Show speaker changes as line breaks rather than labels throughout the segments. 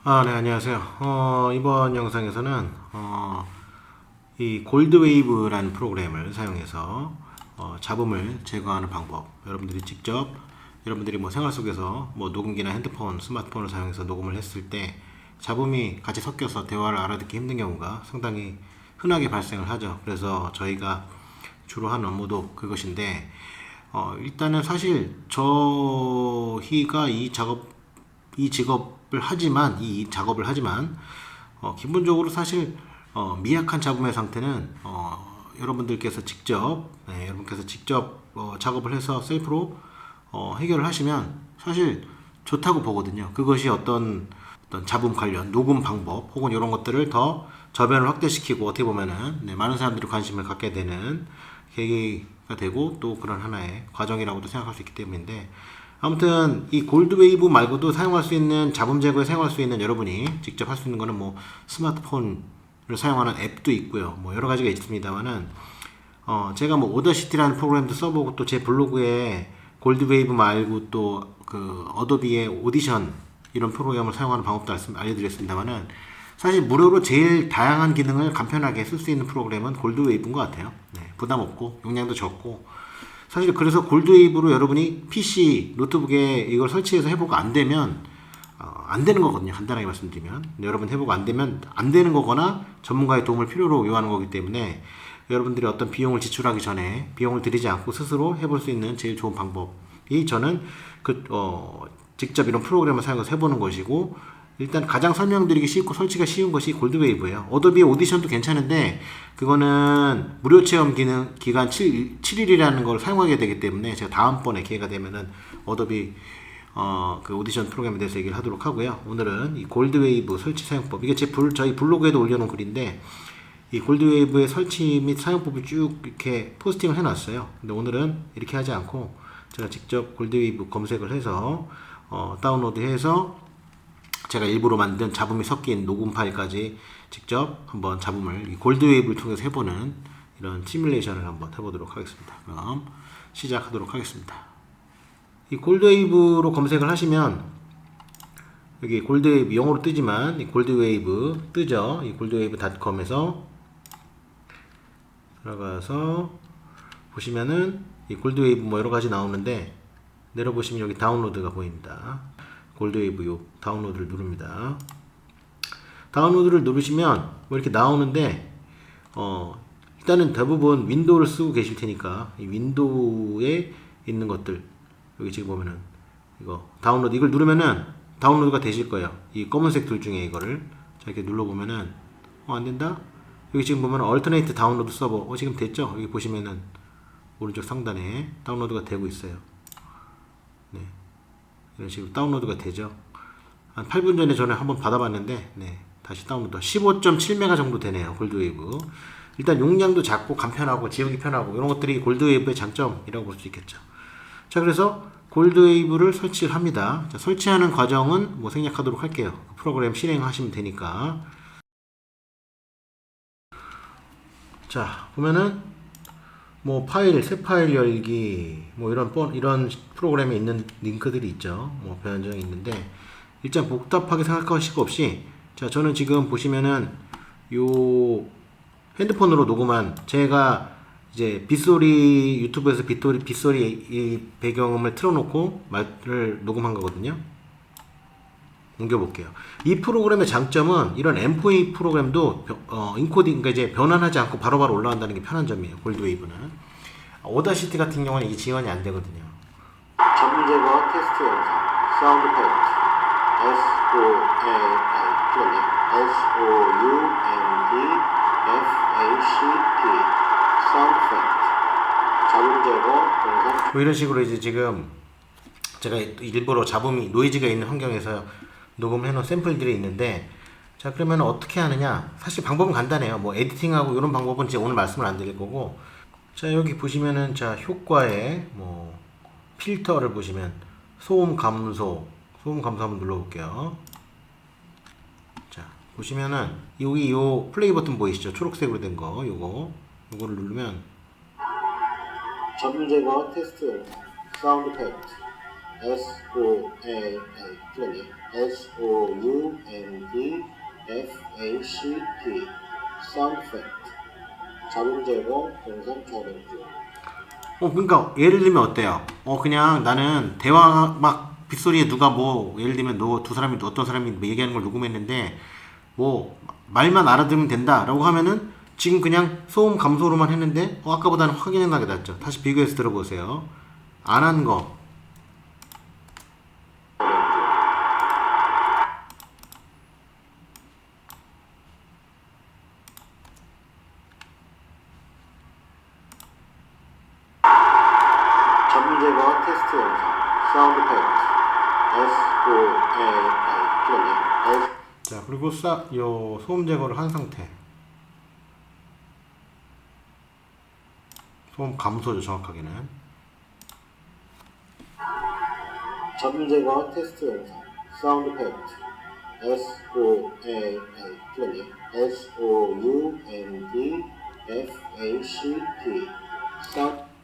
네, 안녕하세요. 이번 영상에서는, 이 골드웨이브라는 프로그램을 사용해서, 잡음을 제거하는 방법. 여러분들이 직접, 여러분들이 뭐 생활 속에서 뭐 녹음기나 핸드폰, 스마트폰을 사용해서 녹음을 했을 때, 잡음이 같이 섞여서 대화를 알아듣기 힘든 경우가 상당히 흔하게 발생을 하죠. 그래서 저희가 주로 하는 업무도 그것인데, 일단은 사실 저희가 이 직업을 하지만 이 작업을 하지만 기본적으로 사실 미약한 잡음의 상태는 여러분께서 직접 작업을 해서 셀프로 해결을 하시면 사실 좋다고 보거든요. 그것이 어떤 잡음 관련 녹음 방법 혹은 이런 것들을 더 저변을 확대시키고 어떻게 보면은 많은 사람들이 관심을 갖게 되는 계기가 되고 또 그런 하나의 과정이라고도 생각할 수 있기 때문인데, 아무튼 이 골드웨이브 말고도 사용할 수 있는 잡음 제거에 사용할 수 있는, 여러분이 직접 할 수 있는 거는 뭐 스마트폰을 사용하는 앱도 있고요. 뭐 여러 가지가 있습니다만은 제가 뭐 오더시티라는 프로그램도 써보고 또 제 블로그에 골드웨이브 말고 또 그 어도비의 오디션 이런 프로그램을 사용하는 방법도 알려드렸습니다만은, 사실 무료로 제일 다양한 기능을 간편하게 쓸 수 있는 프로그램은 골드웨이브인 것 같아요. 부담 없고 용량도 적고. 사실 그래서 골드웨이브로 여러분이 PC, 노트북에 이걸 설치해서 해보고 안 되면 안 되는 거거든요. 간단하게 말씀드리면 여러분 해보고 안 되면 안 되는 거거나 전문가의 도움을 필요로 요하는 거기 때문에, 여러분들이 어떤 비용을 지출하기 전에 비용을 들이지 않고 스스로 해볼 수 있는 제일 좋은 방법이, 저는 직접 이런 프로그램을 사용해서 해보는 것이고, 일단 가장 설명드리기 쉽고 설치가 쉬운 것이 골드웨이브예요. 어도비 오디션도 괜찮은데 그거는 무료 체험 기간 7일이라는 걸 사용하게 되기 때문에, 제가 다음번에 기회가 되면은 어도비 그 오디션 프로그램에 대해서 얘기를 하도록 하고요. 오늘은 이 골드웨이브 설치 사용법, 이게 저희 블로그에도 올려놓은 글인데, 이 골드웨이브의 설치 및 사용법을 쭉 이렇게 포스팅을 해놨어요. 근데 오늘은 이렇게 하지 않고 제가 직접 골드웨이브 검색을 해서 다운로드해서 제가 일부러 만든 잡음이 섞인 녹음 파일까지 직접 한번 잡음을 이 골드웨이브를 통해서 해보는 이런 시뮬레이션을 한번 해보도록 하겠습니다. 그럼 시작하도록 하겠습니다. 이 골드웨이브로 검색을 하시면 여기 골드웨이브 영어로 뜨지만 이 골드웨이브 뜨죠. 이 골드웨이브.com에서 들어가서 보시면은 이 골드웨이브 뭐 여러 가지 나오는데, 내려보시면 여기 다운로드가 보입니다. 골드웨이브 요 다운로드를 누릅니다. 다운로드를 누르시면 뭐 이렇게 나오는데, 일단은 대부분 윈도우를 쓰고 계실 테니까 이 윈도우에 있는 것들, 여기 지금 보면은 이거 다운로드, 이걸 누르면은 다운로드가 되실 거예요. 이 검은색 둘 중에 이거를 자 이렇게 눌러보면은 안 된다. 여기 지금 보면 얼터네이트 다운로드 서버 지금 됐죠. 여기 보시면은 오른쪽 상단에 다운로드가 되고 있어요. 네, 이런 식으로 다운로드가 되죠. 한 8분 전에 저는 한번 받아봤는데, 다시 다운로드 15.7메가 정도 되네요. 골드웨이브. 일단 용량도 작고 간편하고 지우기 편하고 이런 것들이 골드웨이브의 장점이라고 볼 수 있겠죠. 자, 그래서 골드웨이브를 설치를 합니다. 자, 설치하는 과정은 뭐 생략하도록 할게요. 프로그램 실행하시면 되니까. 자, 보면은 뭐 새 파일 열기 뭐 이런 프로그램에 있는 링크들이 있죠. 뭐 변경이 있는데 일단 복잡하게 생각하실 거 없이, 자 저는 지금 보시면은 요 핸드폰으로 녹음한, 제가 이제 빗소리 유튜브에서 빗소리 이 배경음을 틀어놓고 말을 녹음한 거거든요. 옮겨볼게요. 이 프로그램의 장점은 이런 M4A 프로그램도 인코딩, 그러니까 이제 변환하지 않고 바로바로 올라간다는 게 편한 점이에요. 골드웨이브는. 오더시티 같은 경우는 이게 지원이 안 되거든요. 잡음 제거 테스트 영상, 사운드 팩트, SOUND 사운드 팩트, 잡음 제거 영상. 뭐 이런 식으로 이제 지금 제가 일부러 잡음이 노이즈가 있는 환경에서 녹음해 놓은 샘플들이 있는데, 자 그러면 어떻게 하느냐, 사실 방법은 간단해요. 뭐 에디팅하고 이런 방법은 이제 오늘 말씀을 안 드릴 거고, 자 여기 보시면은 자 효과에 뭐 필터를 보시면 소음 감소 한번 눌러볼게요. 자 보시면은 여기 요 플레이 버튼 보이시죠? 초록색으로 된 거, 요거를 누르면 잡음 제거 테스트 사운드 팩트 SOUND
FACT Sound Effect 잡음 제거 영상 촬영 중.
그러니까 예를 들면 어때요? 그냥 나는 대화 막 빗소리에 누가 뭐 예를 들면 두 사람이 어떤 사람이 뭐 얘기하는 걸 녹음했는데 뭐 말만 알아들으면 된다라고 하면은 지금 그냥 소음 감소로만 했는데 아까보다는 확연히 나게 낫죠. 다시 비교해서 들어보세요. 안 한 거.
잡음 제거 테스트 영상 사운드 이펙트 SOAA
자, 그리고 요 소음 제거를 한 상태. 소음 감소죠, 정확하게는.
잡음 제거 테스트 영상 사운드 이펙트 SOAA SOUNDFACT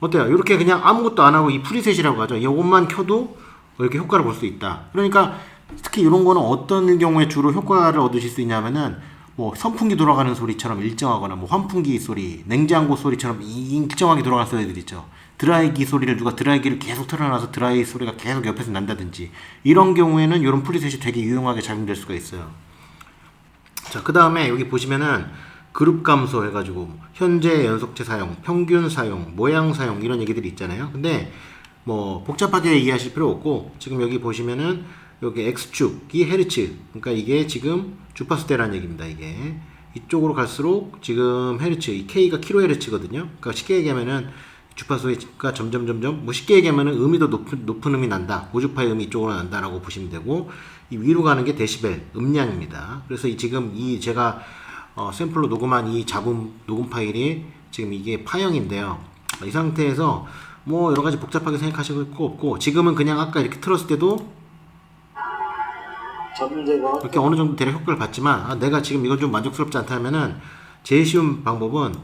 어때요? 이렇게 그냥 아무것도 안 하고 이 프리셋이라고 하죠. 이것만 켜도 이렇게 효과를 볼 수 있다. 그러니까 특히 이런 거는 어떤 경우에 주로 효과를 얻으실 수 있냐면은 뭐 선풍기 돌아가는 소리처럼 일정하거나 뭐 환풍기 소리, 냉장고 소리처럼 일정하게 돌아가는 소리들 있죠. 드라이기 소리를 누가 드라이기를 계속 틀어놔서 드라이 소리가 계속 옆에서 난다든지 이런 경우에는 이런 프리셋이 되게 유용하게 작용될 수가 있어요. 자, 그 다음에 여기 보시면은 그룹 감소 해가지고 현재 연속체 사용, 평균 사용, 모양 사용 이런 얘기들이 있잖아요. 근데 뭐 복잡하게 이해하실 필요 없고 지금 여기 보시면은 여기 X축이 헤르츠, 그러니까 이게 지금 주파수대라는 얘기입니다. 이게 이쪽으로 갈수록 지금 헤르츠, 이 K가 킬로헤르츠거든요. 그러니까 쉽게 얘기하면은 주파수가 점점 뭐 쉽게 얘기하면은 음이 더 높은 음이 난다, 고주파의 음이 이쪽으로 난다라고 보시면 되고, 이 위로 가는 게 데시벨 음량입니다. 그래서 지금 이 제가 샘플로 녹음한 이 잡음 녹음 파일이 지금 이게 파형인데요. 이 상태에서 뭐 여러 가지 복잡하게 생각하실 거 없고 지금은 그냥 아까 이렇게 틀었을 때도 이렇게 어느 정도 대략 효과를 봤지만 내가 지금 이건 좀 만족스럽지 않다면은 제일 쉬운 방법은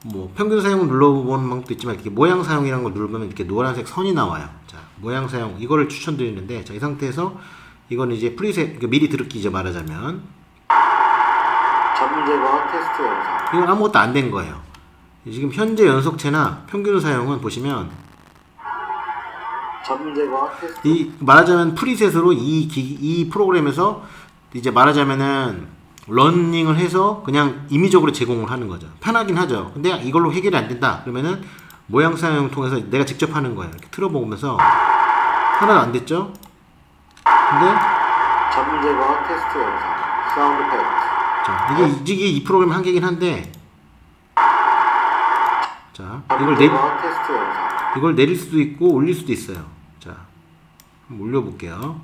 뭐 평균 사용을 눌러보는 방법도 있지만 이렇게 모양 사용이라는 걸 누르면 이렇게 노란색 선이 나와요. 자, 모양 사용 이거를 추천드리는데, 자, 이 상태에서 이거는 이제 프리셋, 미리 들었기 이제 말하자면
잡음 제거 테스트 영상
이건 아무것도 안 된 거예요. 지금 현재 연속체나 평균 사용은 보시면
잡음 제거 테스트
이 말하자면 프리셋으로 이 프로그램에서 이제 말하자면은 러닝을 해서 그냥 임의적으로 제공을 하는 거죠. 편하긴 하죠. 근데 이걸로 해결이 안 된다 그러면은 모양 사용을 통해서 내가 직접 하는 거예요. 이렇게 틀어보면서 하나도 안 됐죠? 근데
잡음 제거 테스트 영상 사운드 이펙트.
자, 이게 이 프로그램 한계긴 한데, 자, 이걸 내릴 수도 있고 올릴 수도 있어요. 자, 한번 올려볼게요.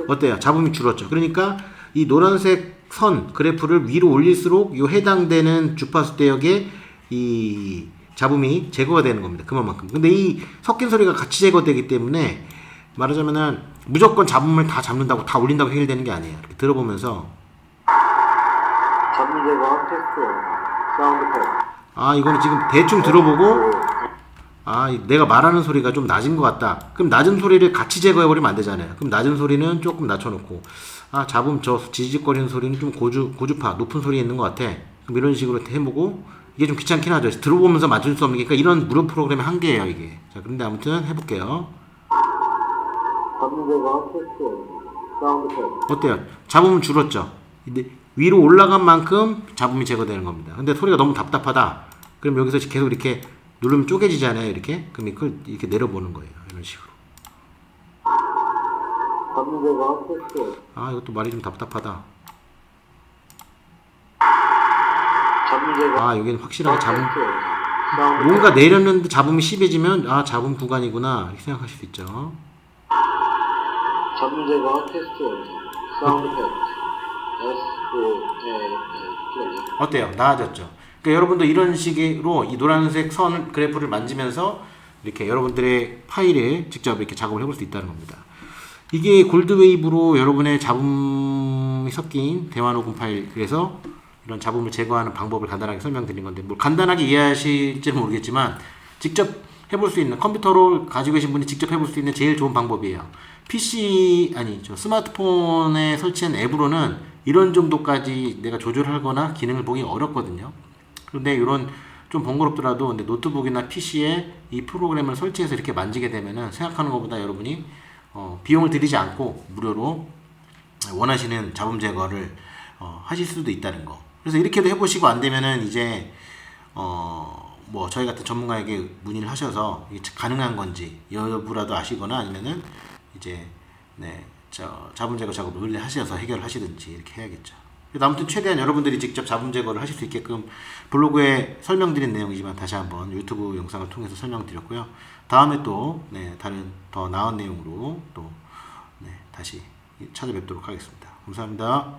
어때요? 잡음이 줄었죠. 그러니까 이 노란색 선 그래프를 위로 올릴수록 이 해당되는 주파수 대역에 이 잡음이 제거가 되는 겁니다. 그만큼. 근데 이 섞인 소리가 같이 제거되기 때문에 말하자면은 무조건 잡음을 다 잡는다고 다 올린다고 해결되는 게 아니에요. 이렇게 들어보면서
잡음 제거 테스트 사운드 이펙트.
이거는 지금 대충 들어보고 내가 말하는 소리가 좀 낮은 것 같다. 그럼 낮은 소리를 같이 제거해버리면 안 되잖아요. 그럼 낮은 소리는 조금 낮춰놓고 잡음 저 지직거리는 소리는 좀 고주파 높은 소리에 있는 것 같아. 그럼 이런 식으로 해보고, 이게 좀 귀찮긴 하죠. 들어보면서 맞출 수 없는 게, 그러니까 이런 무료 프로그램의 한계예요 이게. 자, 그런데 아무튼 해볼게요.
잡음 제거 테스트 사운드 이펙트.
어때요? 잡음은 줄었죠. 근데 위로 올라간 만큼 잡음이 제거되는 겁니다. 근데 소리가 너무 답답하다. 그럼 여기서 계속 이렇게 누르면 쪼개지잖아요. 이렇게. 그럼 이걸 이렇게 내려보는 거예요. 이런 식으로.
잡음 제거 테스트.
이것도 말이 좀 답답하다.
잡음 제거.
여기는 확실하게 잡음,
사운드
뭔가 내렸는데 잡음이 심해지면 잡음 구간이구나 이렇게 생각하실 수 있죠.
잡음 제거 테스트 영상 사운드 이펙트 SOAA.
어때요? 나아졌죠? 그러니까 여러분도 이런 식으로 이 노란색 선 그래프를 만지면서 이렇게 여러분들의 파일을 직접 이렇게 작업을 해볼 수 있다는 겁니다. 이게 골드웨이브로 여러분의 잡음이 섞인 대화 녹음 파일에서 이런 잡음을 제거하는 방법을 간단하게 설명드린 건데, 뭐 간단하게 이해하실지는 모르겠지만 직접 해볼 수 있는, 컴퓨터를 가지고 계신 분이 직접 해볼 수 있는 제일 좋은 방법이에요. PC 아니 저 스마트폰에 설치한 앱으로는 이런 정도까지 내가 조절하거나 기능을 보기 어렵거든요. 그런데 이런 좀 번거롭더라도 근데 노트북이나 PC에 이 프로그램을 설치해서 이렇게 만지게 되면은 생각하는 것보다 여러분이 비용을 들이지 않고 무료로 원하시는 잡음 제거를 하실 수도 있다는 거. 그래서 이렇게도 해보시고 안 되면은 이제 뭐 저희 같은 전문가에게 문의를 하셔서 이게 가능한 건지 여부라도 아시거나 아니면은 이제 저 잡음 제거 작업을 의뢰하셔서 해결하시든지 이렇게 해야겠죠. 그래도 아무튼 최대한 여러분들이 직접 잡음 제거를 하실 수 있게끔 블로그에 설명드린 내용이지만 다시 한번 유튜브 영상을 통해서 설명드렸고요. 다음에 또 다른 더 나은 내용으로 또 다시 찾아뵙도록 하겠습니다. 감사합니다.